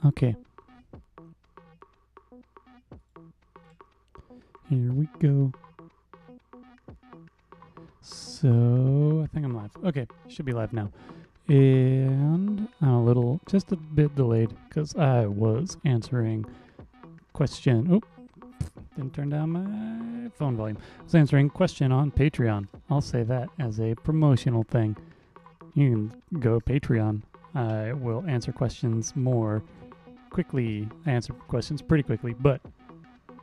Okay. Here we go. So, I think I'm live. Okay, should be live now. And I'm just a bit delayed because I was answering question. Oh, didn't turn down my phone volume. I was answering question on Patreon. I'll say that as a promotional thing. You can go Patreon. I will answer questions more quickly. I answer questions pretty quickly, but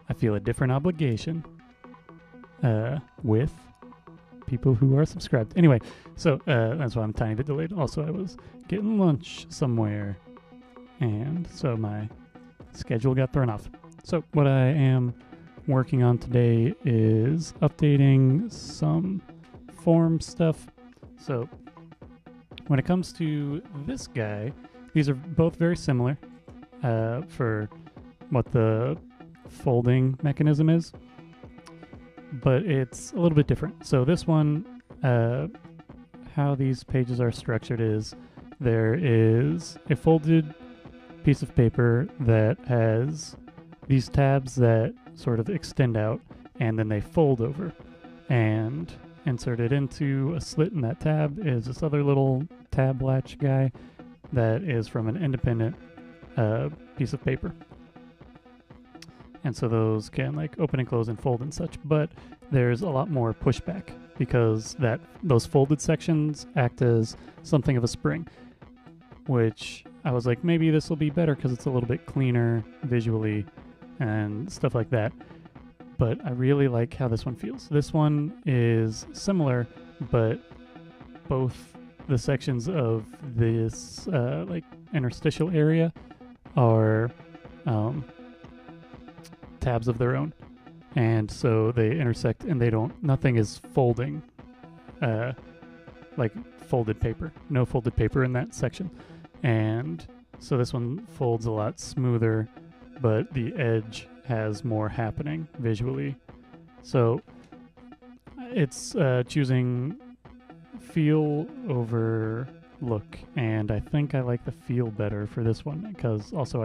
I feel a different obligation with people who are subscribed. Anyway, so that's why I'm a tiny bit delayed. Also, I was getting lunch somewhere, and so my schedule got thrown off. So what I am working on today is updating some form stuff. So when it comes to this guy, these are both very similar for what the folding mechanism is, but it's a little bit different. So this one, how these pages are structured is there is a folded piece of paper that has these tabs that sort of extend out and then they fold over, and inserted into a slit in that tab is this other little tab latch guy that is from an independent piece of paper. And so those can like open and close and fold and such, but there's a lot more pushback because those folded sections act as something of a spring, which I was like, maybe this will be better because it's a little bit cleaner visually and stuff like that. But I really like how this one feels. This one is similar, but both the sections of this like interstitial area are tabs of their own, and so they intersect and nothing is folding like folded paper. No folded paper in that section, and so this one folds a lot smoother, but the edge has more happening visually. So it's choosing feel over look, and I think I like the feel better for this one because also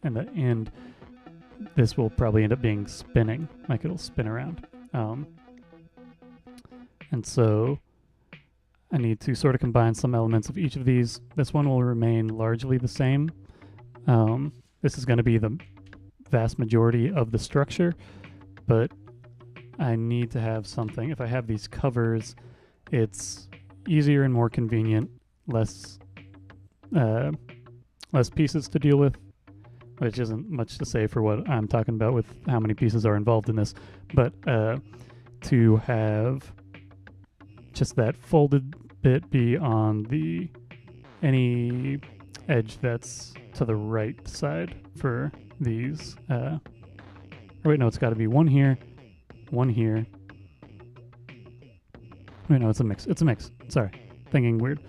in the end this will probably end up being spinning, like it'll spin around. And so I need to sort of combine some elements of each of these. This one will remain largely the same. This is going to be the vast majority of the structure, but I need to have something. If I have these covers, it's easier and more convenient, less pieces to deal with, which isn't much to say for what I'm talking about with how many pieces are involved in this, but to have just that folded bit be on any edge that's to the right side for these. Wait, no, it's got to be one here, one here. Wait, no, it's a mix. It's a mix. Sorry, thinking weird.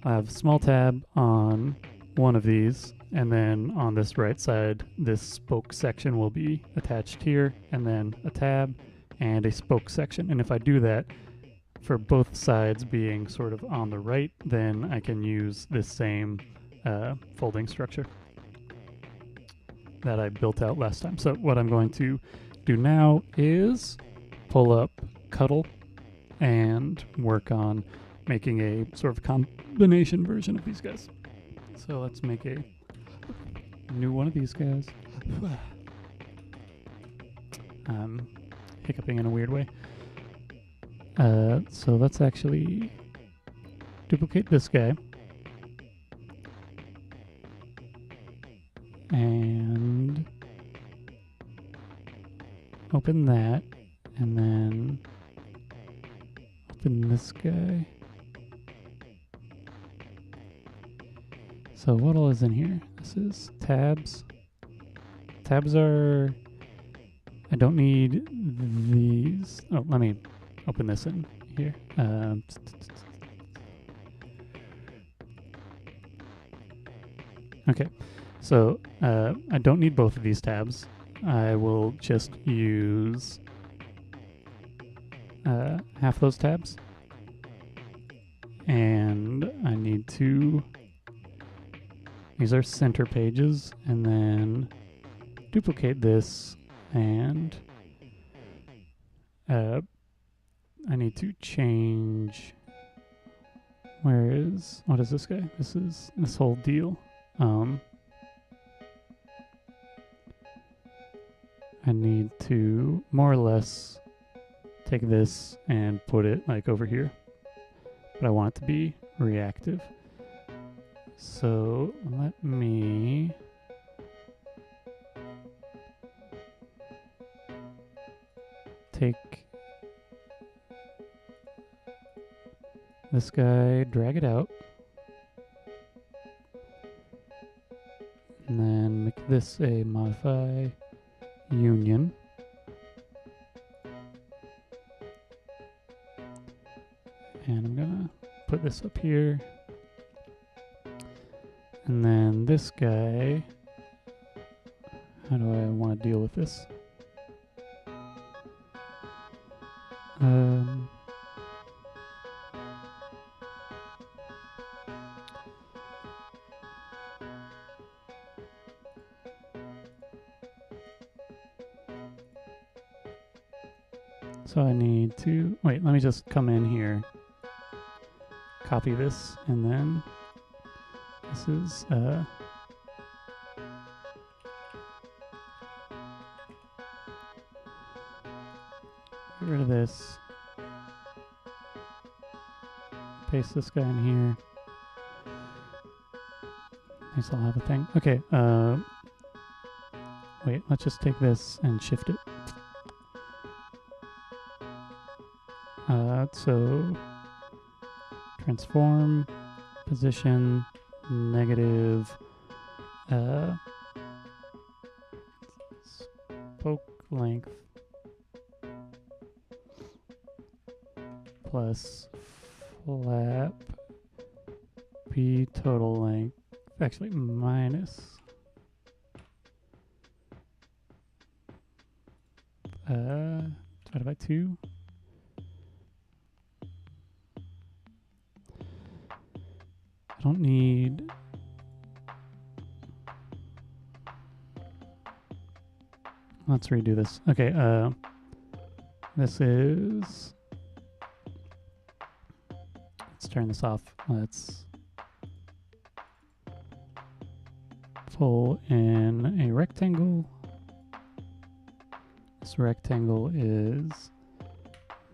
I have a small tab on one of these, and then on this right side, this spoke section will be attached here, and then a tab and a spoke section. And if I do that for both sides being sort of on the right, then I can use this same folding structure that I built out last time. So what I'm going to do now is pull up Cuddle and work on making a sort of combination version of these guys. So let's make a new one of these guys. I'm hiccuping in a weird way. So let's actually duplicate this guy. And open that, and then open this guy. So what all is in here? This is tabs. Tabs are... I don't need these. Oh, let me open this in here. Okay, so I don't need both of these tabs. I will just use half those tabs. And I need to these are center pages, and then duplicate this, and I need to change. What is this guy? This is this whole deal. I need to more or less take this and put it like over here, but I want it to be reactive. So let me take this guy, drag it out, and then make this a modify union. And I'm gonna put this up here. And then this guy, how do I want to deal with this? So I need to, wait, let me just come in here, copy this, and then this is, get rid of this, paste this guy in here. At least I'll have a thing. Okay, wait, let's just take this and shift it. So transform, position, negative, spoke length plus flap b total length, actually minus divided by 2. I don't need, let's redo this. Okay, this is, let's turn this off. Let's pull in a rectangle. This rectangle is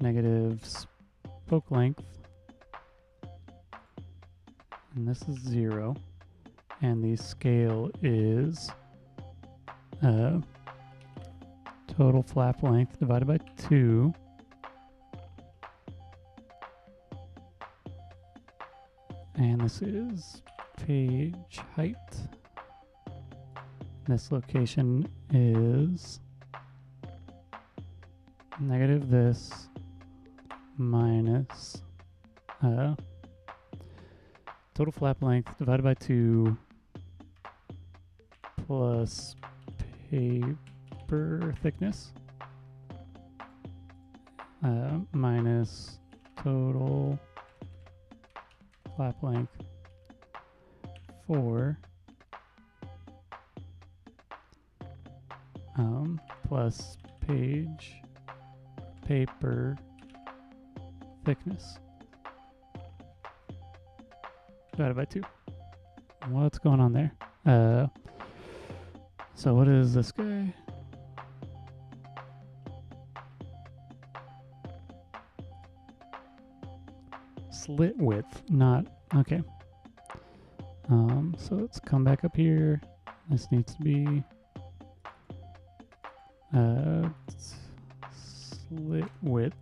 negative spoke length. And this is 0, and the scale is total flap length divided by 2, and this is page height. This location is negative this minus total flap length divided by 2 plus paper thickness minus total flap length 4 plus paper thickness divided by 2. What's going on there? So what is this guy? Slit width, not, okay. So let's come back up here. This needs to be slit width.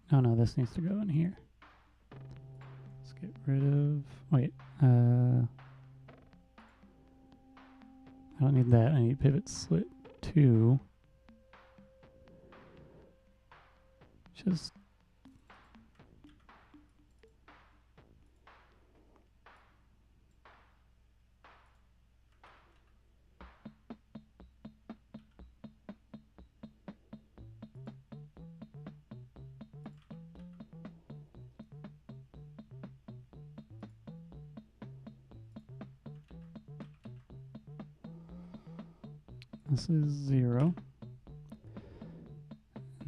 Oh no, this needs to go in here. Let's get rid of, wait, I don't need that, I need pivot slit 2. Just this is 0.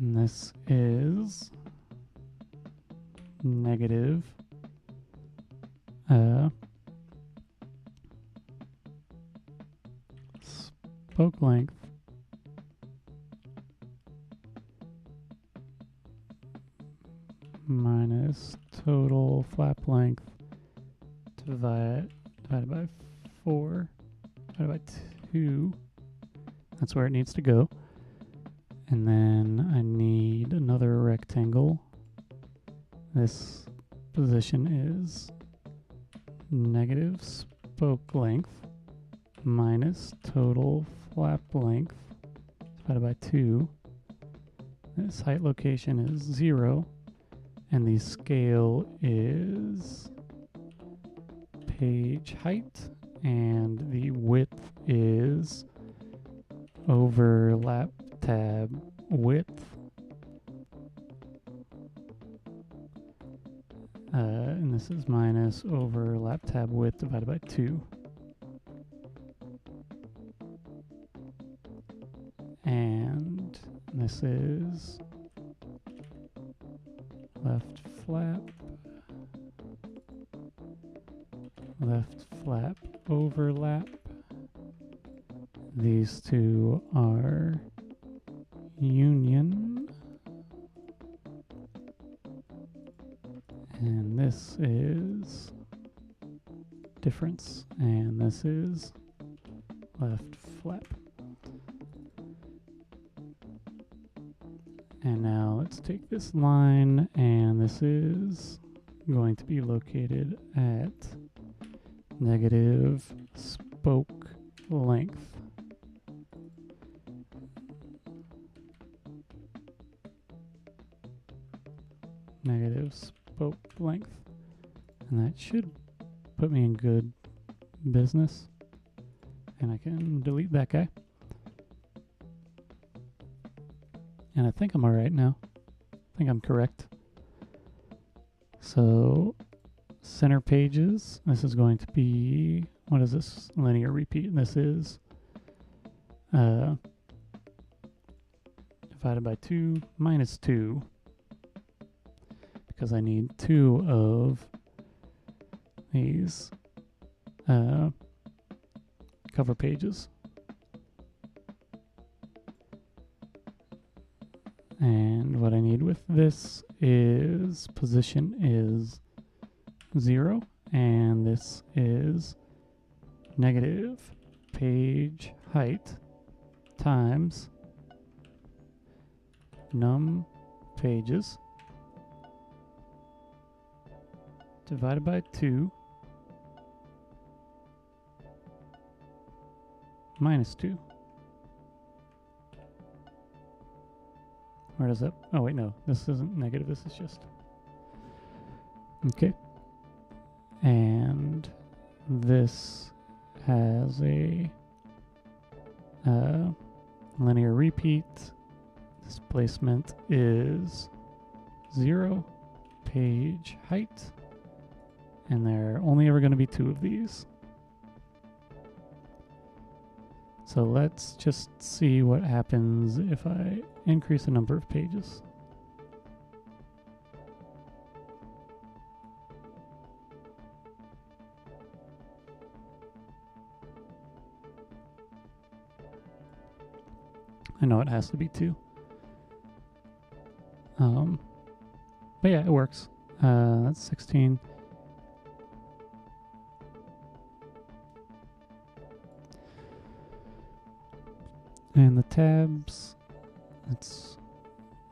And this is negative spoke length minus total flap length divided by 4 divided by 2. That's where it needs to go. And then I need another rectangle. This position is negative spoke length minus total flap length divided by 2. This height location is 0. And the scale is page height. And the width is overlap tab width. And this is minus overlap tab width divided by 2. And this is left flap overlap. These two are union. And this is difference. And this is left flap. And now let's take this line, and this is going to be located at negative spoke length. Negative spoke length. And that should put me in good business. And I can delete that guy. And I think I'm alright now. I think I'm correct. So, center pages. This is going to be, what is this? Linear repeat. This is divided by 2 minus 2. Because I need 2 of these cover pages. And what I need with this is position is 0, and this is negative page height times num pages divided by 2 minus 2. Where does that? Oh, wait, no. This isn't negative. This is just. Okay. And this has a linear repeat. Displacement is 0. Page height. And there are only ever going to be 2 of these. So let's just see what happens if I increase the number of pages. I know it has to be 2. But yeah, it works. That's 16. And the tabs, it's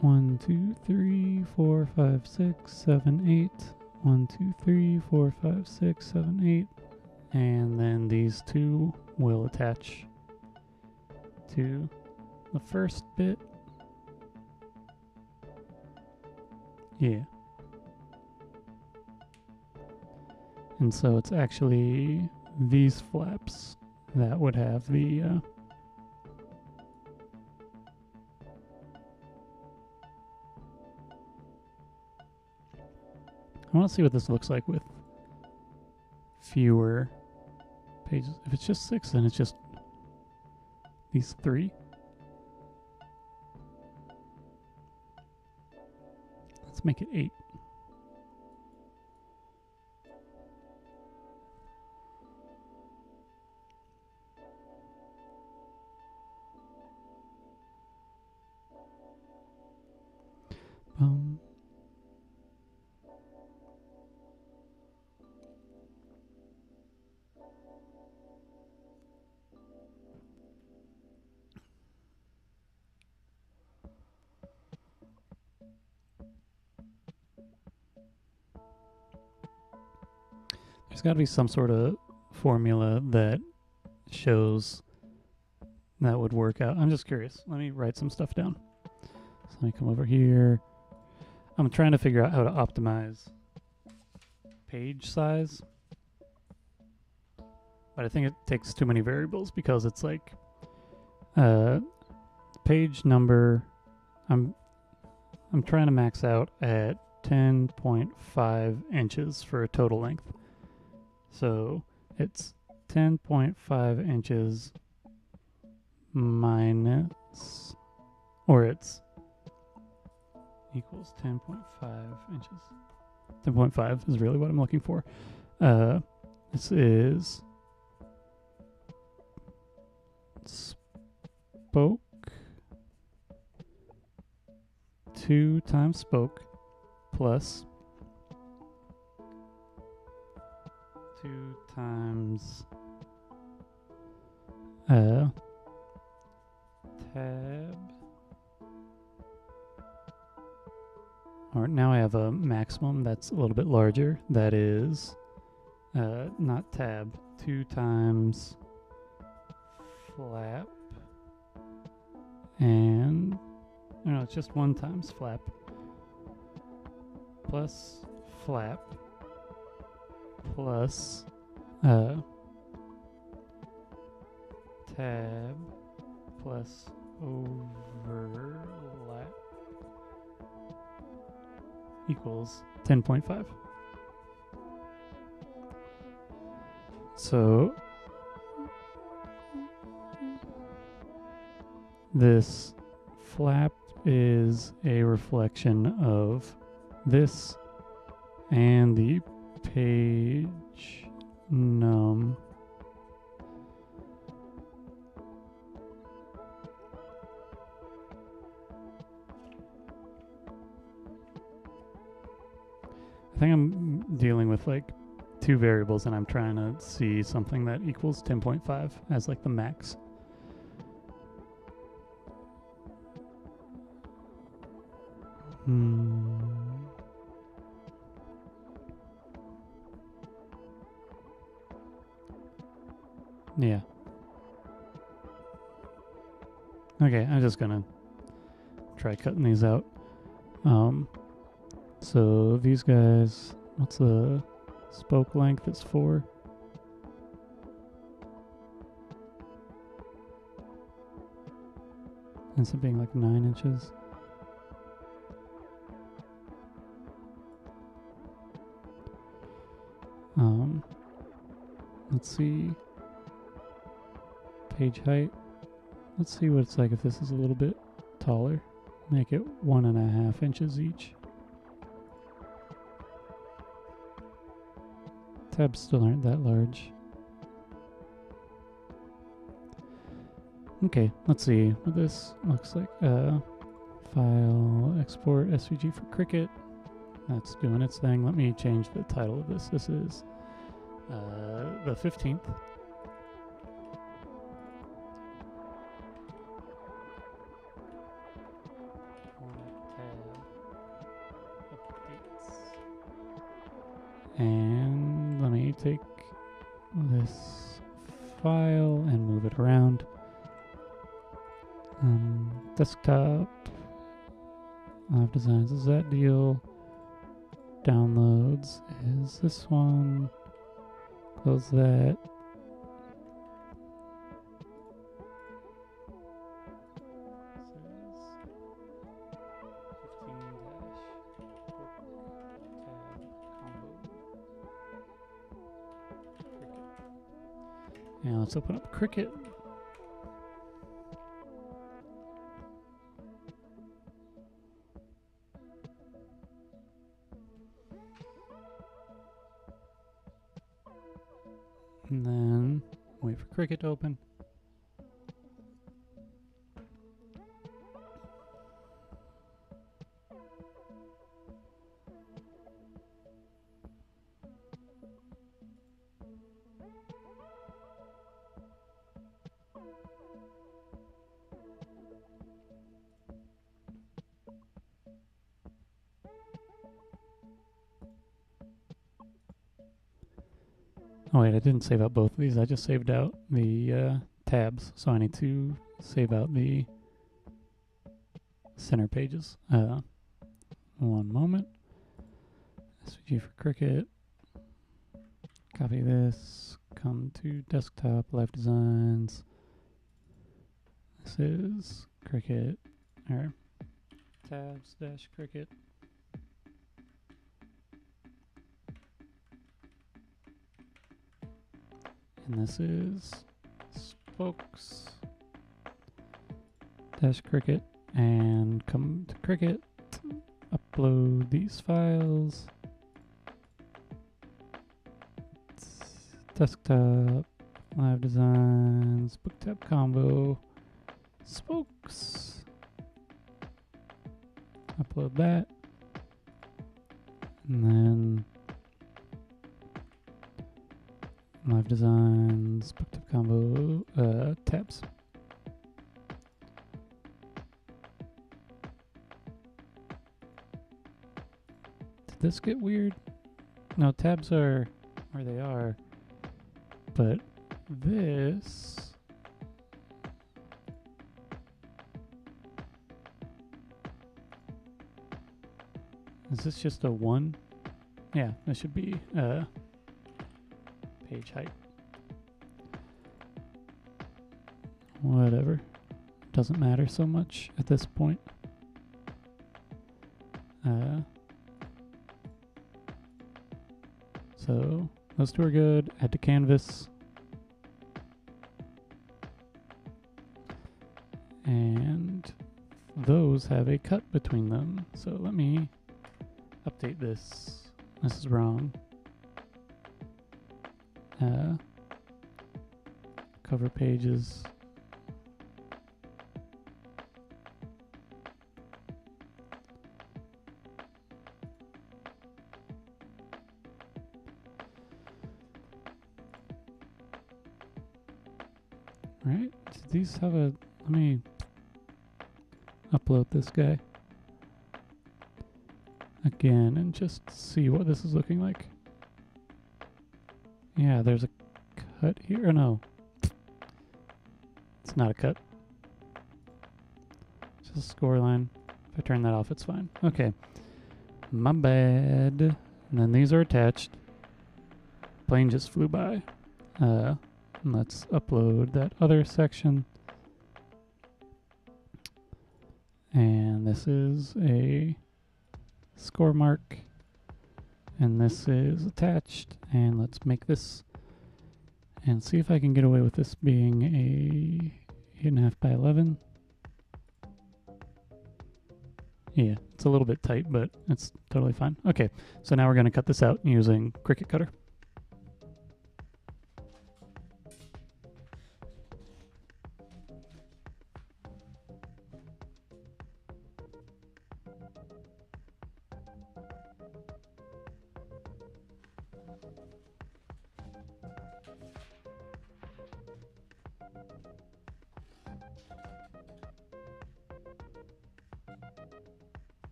1, 2, 3, 4, 5, 6, 7, 8. 1, 2, 3, 4, 5, 6, 7, 8. And then these 2 will attach to the first bit. Yeah. And so it's actually these flaps that would have the I want to see what this looks like with fewer pages. If it's just 6, then it's just these 3. Let's make it 8. There's got to be some sort of formula that shows that would work out. I'm just curious. Let me write some stuff down. So let me come over here. I'm trying to figure out how to optimize page size. But I think it takes too many variables because it's like page number. I'm trying to max out at 10.5 inches for a total length. So it's 10.5 inches minus, or it's equals 10.5 inches. 10.5 is really what I'm looking for. This is spoke, 2 times spoke plus 2 times tab. Alright, now I have a maximum that's a little bit larger. That is not tab, 2 times flap, and no, it's just 1 times flap plus flap plus tab plus overlap equals 10.5. So this flap is a reflection of this and the page num I think I'm dealing with like 2 variables and I'm trying to see something that equals 10.5 as like the max. Yeah. Okay, I'm just gonna try cutting these out. So these guys, what's the spoke length? It's 4. Ends up being like 9 inches. Let's see. Page height. Let's see what it's like if this is a little bit taller. Make it 1.5 inches each. Tabs still aren't that large. Okay, let's see what this looks like. File, export, SVG for Cricut. That's doing its thing. Let me change the title of this. This is the 15th. And let me take this file and move it around. Desktop, Live Designs, is that deal? downloads is this one. Close that. And let's open up Cricut. And then wait for Cricut to open. Oh wait, I didn't save out both of these. I just saved out the tabs, so I need to save out the center pages. One moment. SVG for Cricut. Copy this. Come to desktop, Live Designs. This is Cricut. Or tabs dash Cricut. And this is spokes dash Cricut, and come to Cricut, upload these files. Desktop, Live Designs, Book Tab Combo, spokes. Upload that, and then Live Designs, Book Tab Combo, tabs. Did this get weird? No, tabs are where they are, but this is this just a 1? Yeah, this should be page height. Whatever. Doesn't matter so much at this point. So those two are good. Add to canvas. And those have a cut between them. So let me update this. This is wrong. Cover pages. Right? Do these have a... Let me upload this guy again and just see what this is looking like. Yeah, there's a cut here. Or no. It's not a cut. It's just a score line. If I turn that off, it's fine. Okay. My bad. And then these are attached. Plane just flew by. Let's upload that other section. And this is a score mark. And this is attached. And let's make this and see if I can get away with this being a 8.5 by 11. Yeah, it's a little bit tight, but it's totally fine. Okay, so now we're going to cut this out using Cricut Cutter.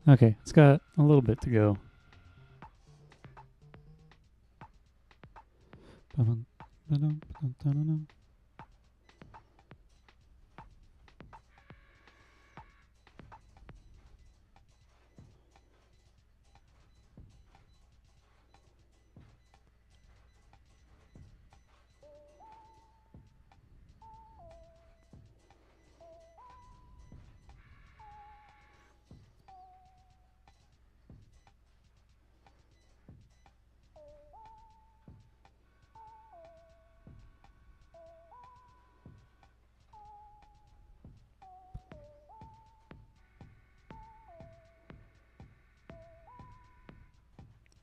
Okay, it's got a little bit to go.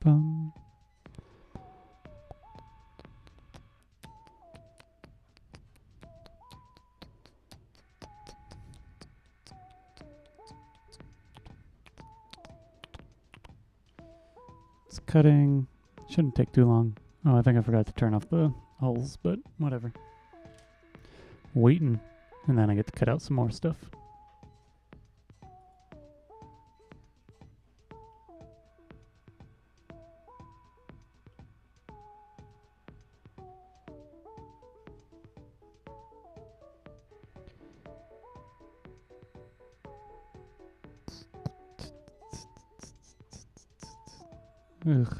Bum. It's cutting. Shouldn't take too long. Oh, I think I forgot to turn off the hulls, but whatever. Waiting. And then I get to cut out some more stuff. Ugh.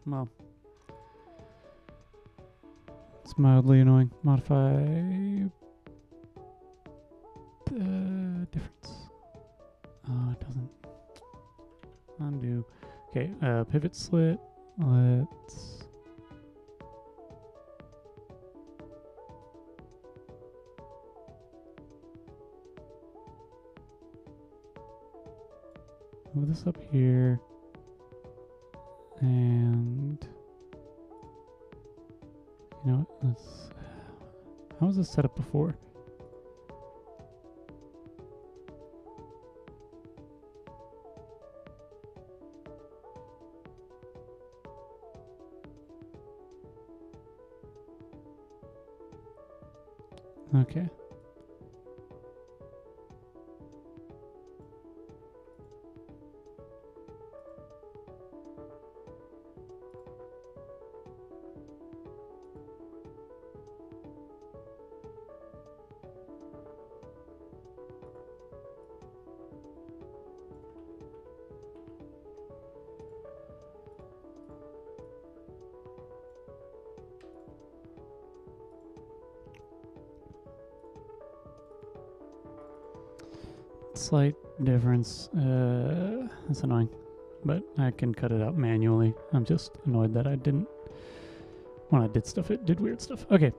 Well, it's mildly annoying. Modify the difference. Oh, it doesn't. Undo. Okay, pivot slit. Let's. Move this up here. And you know what? Let's. How was this set up before? Okay. Slight difference. That's annoying. but I can cut it out manually. I'm just annoyed that I didn't, when I did stuff, it did weird stuff. Okay.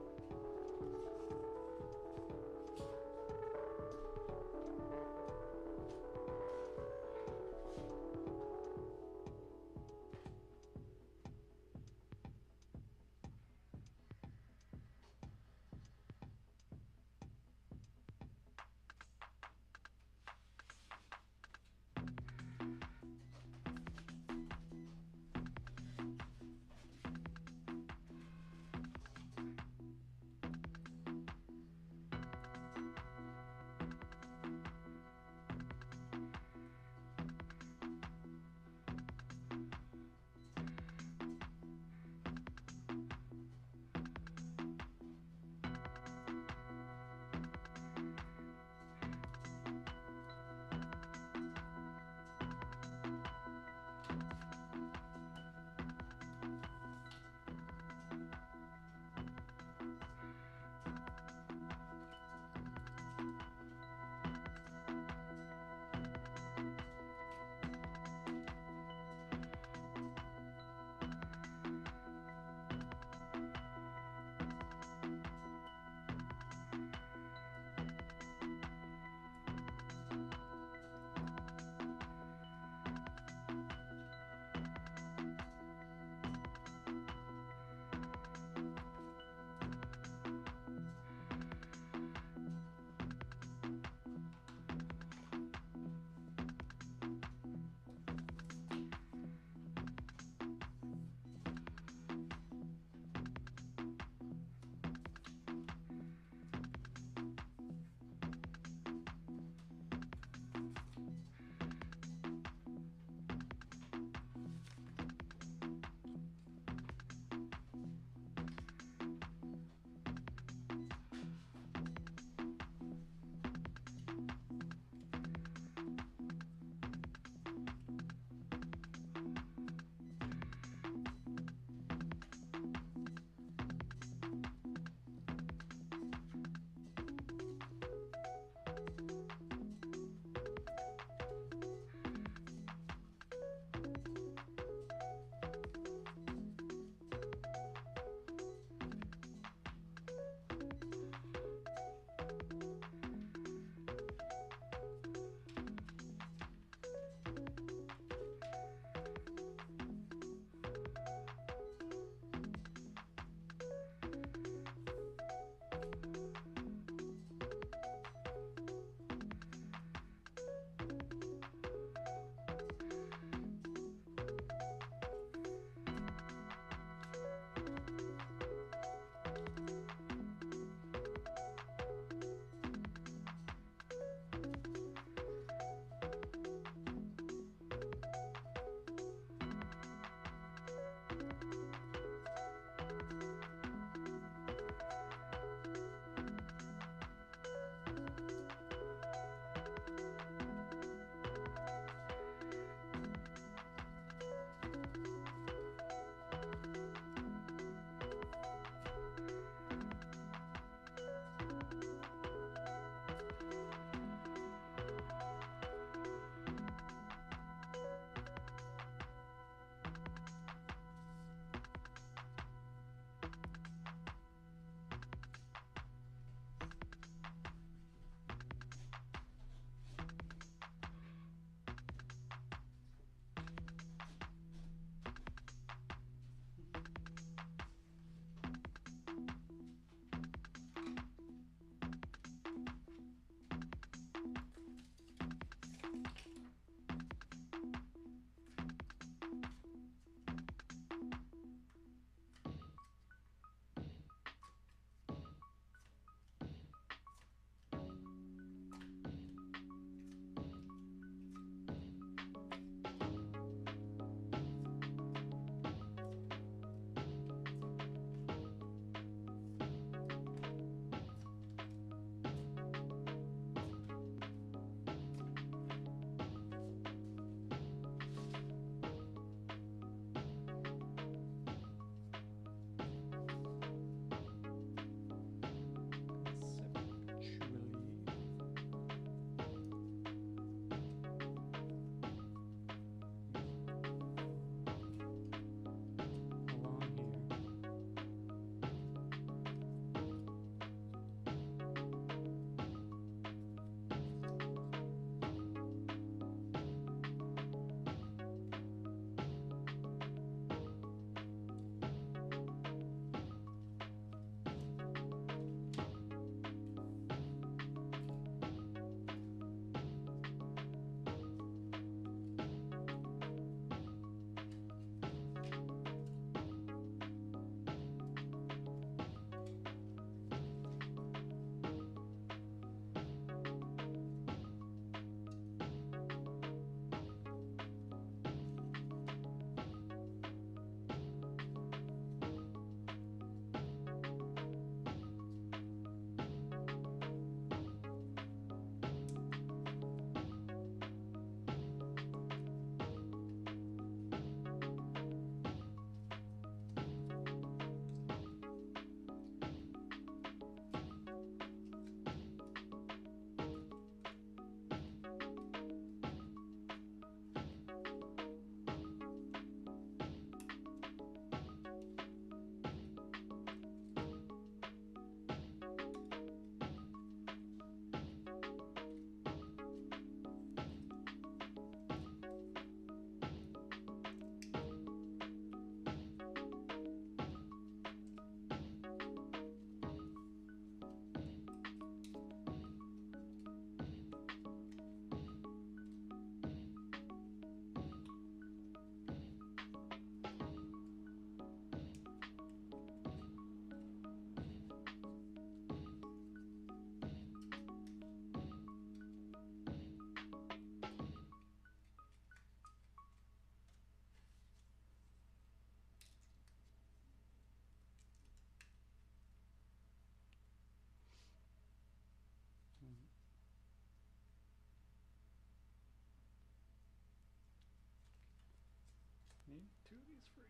free.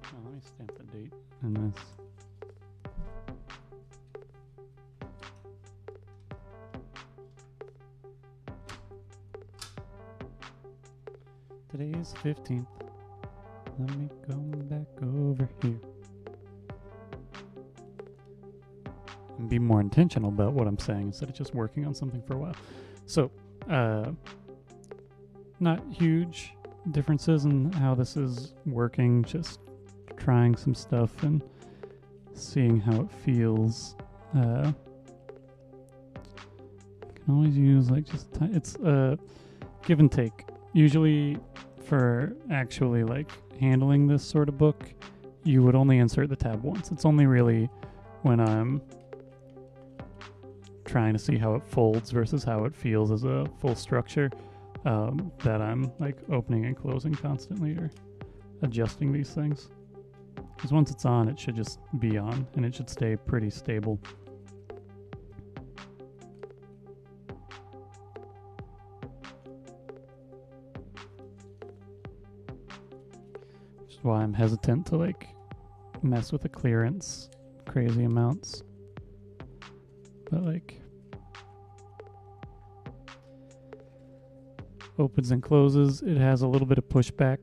Oh, let me stamp the date in this. Today is 15th. Let me go back over here. And be more intentional about what I'm saying instead of just working on something for a while. So, not huge differences in how this is working, just trying some stuff and seeing how it feels. Can always use like just it's give and take. Usually for actually like handling this sort of book, you would only insert the tab once. It's only really when I'm trying to see how it folds versus how it feels as a full structure that I'm like opening and closing constantly or adjusting these things. Because once it's on, it should just be on and it should stay pretty stable. Which is why I'm hesitant to like mess with the clearance crazy amounts. But like opens and closes, it has a little bit of pushback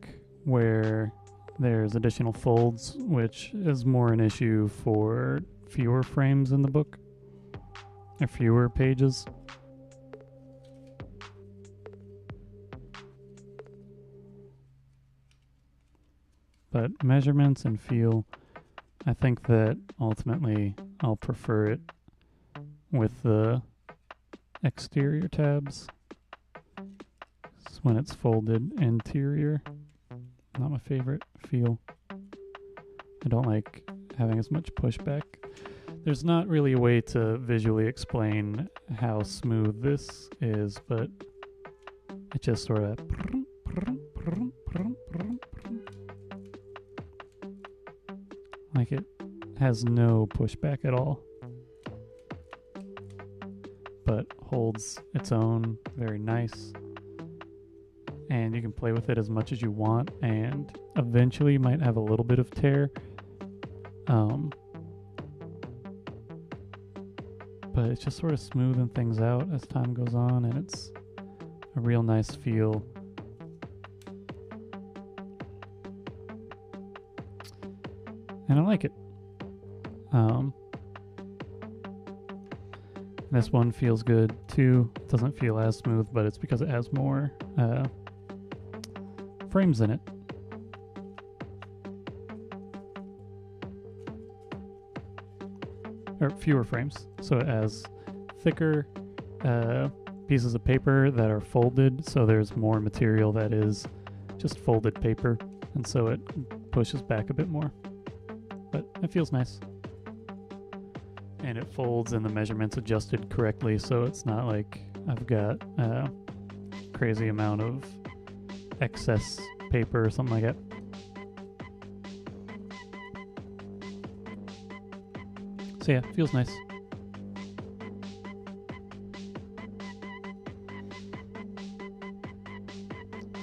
where there's additional folds, which is more an issue for fewer frames in the book or fewer pages. But measurements and feel, I think that ultimately I'll prefer it with the exterior tabs. It's when it's folded interior. Not my favorite feel. I don't like having as much pushback. There's not really a way to visually explain how smooth this is, but it just sort of like it has no pushback at all, but holds its own very nice. And you can play with it as much as you want, and eventually you might have a little bit of tear. But it's just sort of smoothing things out as time goes on, and it's a real nice feel. And I like it. This one feels good too. It doesn't feel as smooth, but it's because it has more frames in it. Or fewer frames. So it has thicker pieces of paper that are folded, so there's more material that is just folded paper, and so it pushes back a bit more. But it feels nice. And it folds and the measurements adjusted correctly, so it's not like I've got a crazy amount of excess paper or something like that. So yeah, feels nice.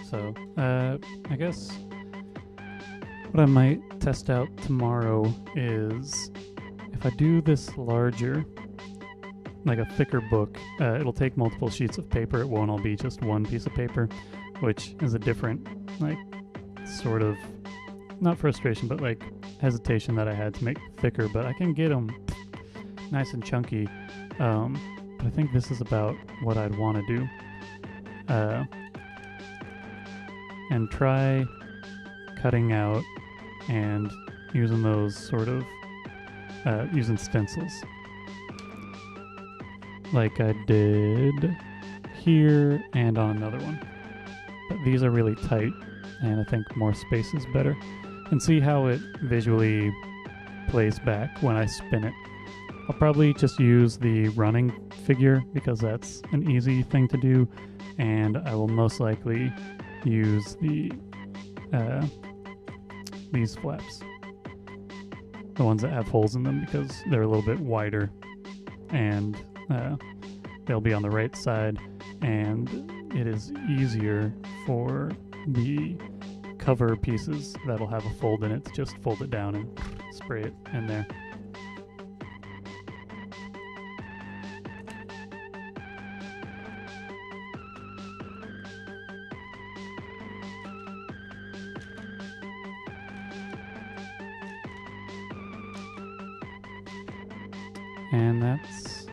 So, I guess what I might test out tomorrow is if I do this larger, like a thicker book, it'll take multiple sheets of paper. It won't all be just one piece of paper, which is a different, like, sort of, not frustration, but like hesitation that I had to make thicker, but I can get them nice and chunky. But I think this is about what I'd want to do. And try cutting out and using those sort of, using stencils. Like I did here and on another one. But these are really tight, and I think more space is better. And see how it visually plays back when I spin it. I'll probably just use the running figure because that's an easy thing to do, and I will most likely use the these flaps, the ones that have holes in them, because they're a little bit wider, and they'll be on the right side, and it is easier for the cover pieces that'll have a fold in it to just fold it down and spray it in there. And that's,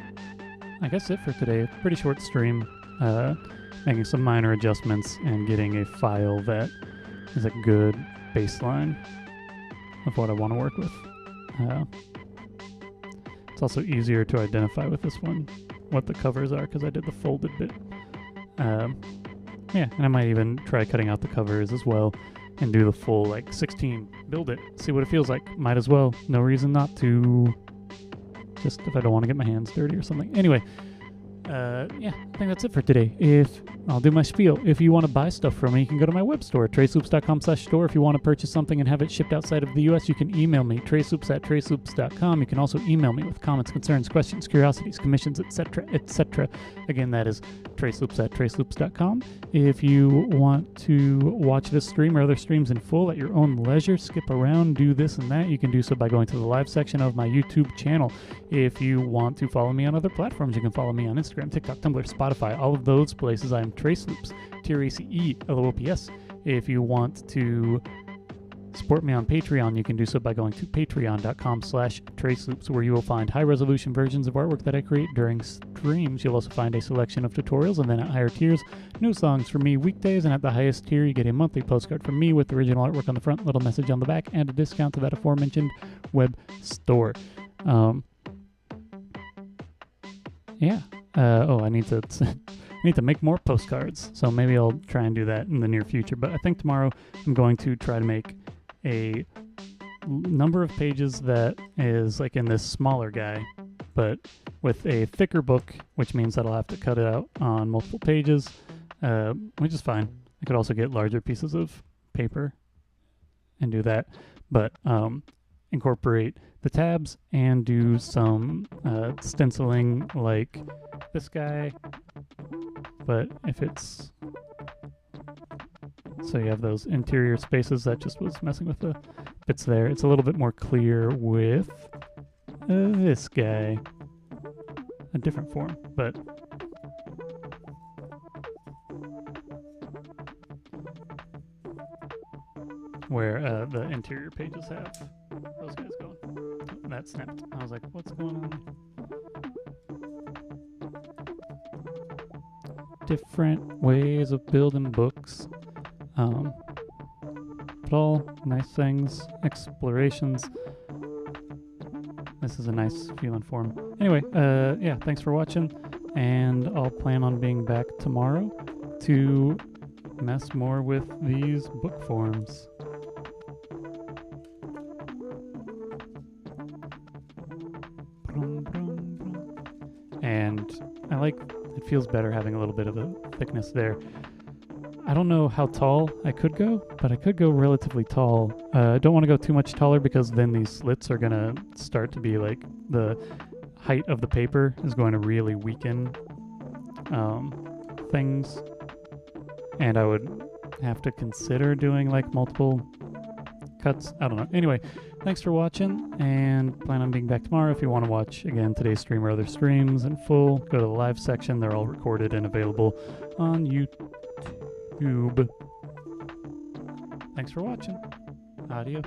I guess, it for today. Pretty short stream. making some minor adjustments and getting a file that is a good baseline of what I want to work with. It's also easier to identify with this one what the covers are because I did the folded bit. Yeah, and I might even try cutting out the covers as well and do the full, like, 16. Build it. See what it feels like. Might as well. No reason not to. Just if I don't want to get my hands dirty or something. Anyway, yeah, I think that's it for today. I'll do my spiel. If you want to buy stuff from me, you can go to my web store, traceloops.com/store. If you want to purchase something and have it shipped outside of the U.S., you can email me, traceloops@traceloops.com. You can also email me with comments, concerns, questions, curiosities, commissions, etc., etc. Again, that is traceloops@traceloops.com. If you want to watch this stream or other streams in full at your own leisure, skip around, do this and that, you can do so by going to the live section of my YouTube channel. If you want to follow me on other platforms, you can follow me on Instagram, TikTok, Tumblr, Spotify, all of those places. I am Traceloops, TRACELOOPS. If you want to support me on Patreon, you can do so by going to patreon.com/traceloops, where you will find high-resolution versions of artwork that I create during streams. You'll also find a selection of tutorials, and then at higher tiers, new songs from me weekdays, and at the highest tier, you get a monthly postcard from me with original artwork on the front, little message on the back, and a discount to that aforementioned web store. Yeah. I need to make more postcards, so maybe I'll try and do that in the near future. But I think tomorrow I'm going to try to make a number of pages that is like in this smaller guy, but with a thicker book, which means that I'll have to cut it out on multiple pages, which is fine. I could also get larger pieces of paper and do that, but incorporate the tabs and do some stenciling like this guy, but if it's so you have those interior spaces. That just was messing with the bits there. It's a little bit more clear with this guy, a different form, but where the interior pages have those guys going. Oh, that snapped. I was like, what's going on? Different ways of building books. But all nice things, explorations. This is a nice feeling form. Anyway, yeah, thanks for watching, and I'll plan on being back tomorrow to mess more with these book forms. And I like, it feels better having a little bit of a thickness there. I don't know how tall I could go, but I could go relatively tall. I don't want to go too much taller because then these slits are going to start to be like, the height of the paper is going to really weaken things. And I would have to consider doing like multiple cuts. I don't know. Anyway, thanks for watching, and plan on being back tomorrow. If you want to watch, again, today's stream or other streams in full, go to the live section. They're all recorded and available on YouTube. Thanks for watching. Adios.